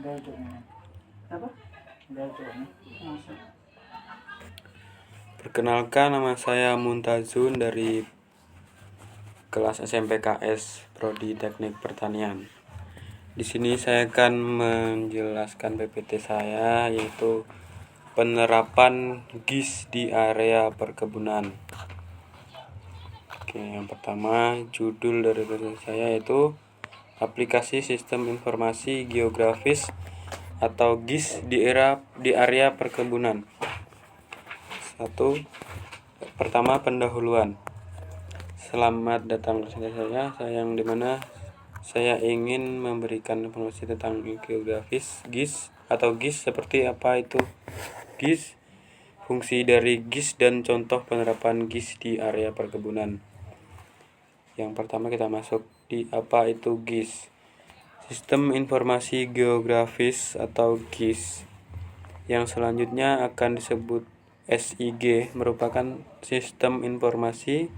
Apa? Perkenalkan, nama saya Muntazun dari kelas SMP KS Prodi Teknik Pertanian. Di sini saya akan menjelaskan PPT saya, yaitu penerapan GIS di area perkebunan. Oke, yang pertama, judul dari PPT saya yaitu aplikasi sistem informasi geografis atau GIS di area perkebunan. Pertama, pendahuluan. Selamat datang bersama saya yang dimana saya ingin memberikan informasi tentang geografis GIS atau GIS, seperti apa itu GIS, fungsi dari GIS, dan contoh penerapan GIS di area perkebunan. Yang pertama, kita masuk di apa itu GIS. Sistem Informasi Geografis atau GIS. Yang selanjutnya akan disebut SIG, merupakan sistem informasi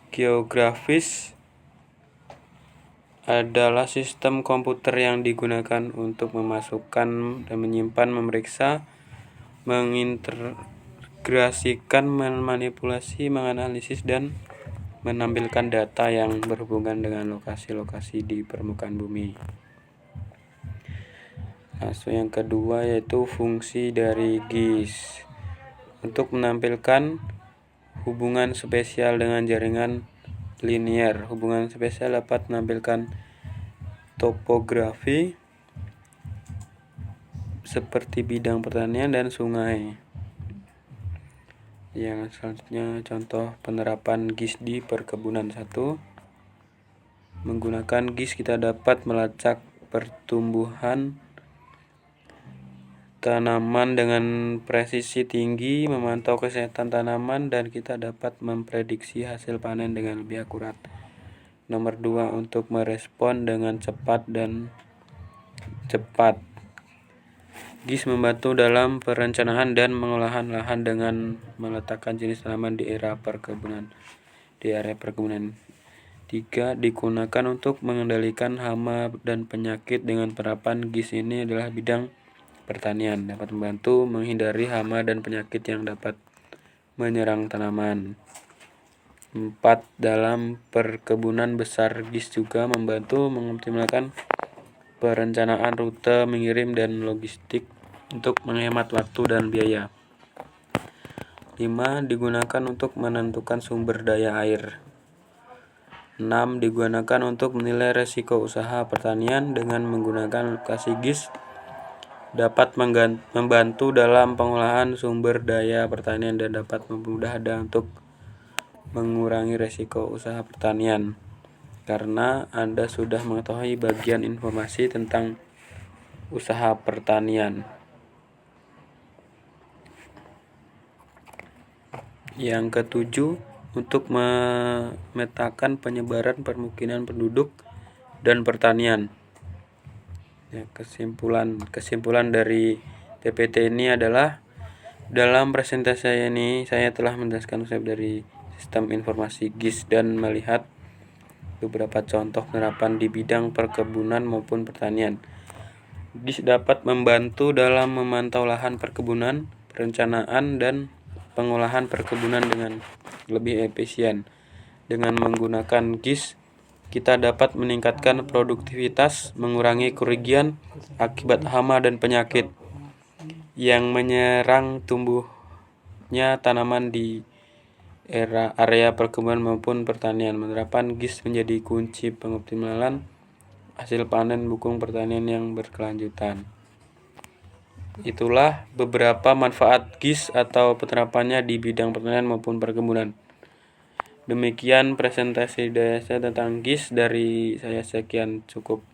geografis, adalah sistem komputer yang digunakan untuk memasukkan dan menyimpan, memeriksa, mengintegrasikan, memanipulasi, menganalisis, dan menampilkan data yang berhubungan dengan lokasi-lokasi di permukaan bumi. Langsung yang kedua yaitu fungsi dari GIS. Untuk menampilkan hubungan spesial dengan jaringan linier. Hubungan spesial dapat menampilkan topografi seperti bidang pertanian dan sungai. Yang selanjutnya, contoh penerapan GIS di perkebunan. 1. Menggunakan GIS kita dapat melacak pertumbuhan tanaman dengan presisi tinggi, memantau kesehatan tanaman, dan kita dapat memprediksi hasil panen dengan lebih akurat. Nomor 2, untuk merespon dengan cepat. GIS membantu dalam perencanaan dan pengolahan lahan dengan meletakkan jenis tanaman di area perkebunan. 3. Digunakan untuk mengendalikan hama dan penyakit. Dengan penerapan GIS ini adalah bidang pertanian, dapat membantu menghindari hama dan penyakit yang dapat menyerang tanaman. 4. Dalam perkebunan besar, GIS juga membantu mengoptimalkan perencanaan rute mengirim dan logistik untuk menghemat waktu dan biaya. 5. Digunakan untuk menentukan sumber daya air. 6. Digunakan untuk menilai resiko usaha pertanian. Dengan menggunakan aplikasi GIS dapat membantu dalam pengolahan sumber daya pertanian dan dapat mempermudah Anda untuk mengurangi resiko usaha pertanian, karena Anda sudah mengetahui bagian informasi tentang usaha pertanian. Yang ketujuh, untuk memetakan penyebaran permukiman penduduk dan pertanian. Ya, kesimpulan dari PPT ini adalah, dalam presentasi saya ini saya telah menjelaskan konsep dari sistem informasi GIS dan melihat beberapa contoh penerapan di bidang perkebunan maupun pertanian. GIS dapat membantu dalam memantau lahan perkebunan, perencanaan, dan pengolahan perkebunan dengan lebih efisien. Dengan menggunakan GIS, kita dapat meningkatkan produktivitas, mengurangi kerugian akibat hama dan penyakit yang menyerang tumbuhnya tanaman di area perkebunan maupun pertanian. Penerapan GIS menjadi kunci pengoptimalan hasil panen dukung pertanian yang berkelanjutan. Itulah beberapa manfaat GIS atau penerapannya di bidang pertanian maupun perkebunan. Demikian presentasi saya tentang GIS dari saya. Cukup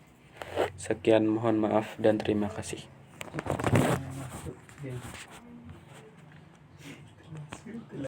sekian, mohon maaf dan terima kasih.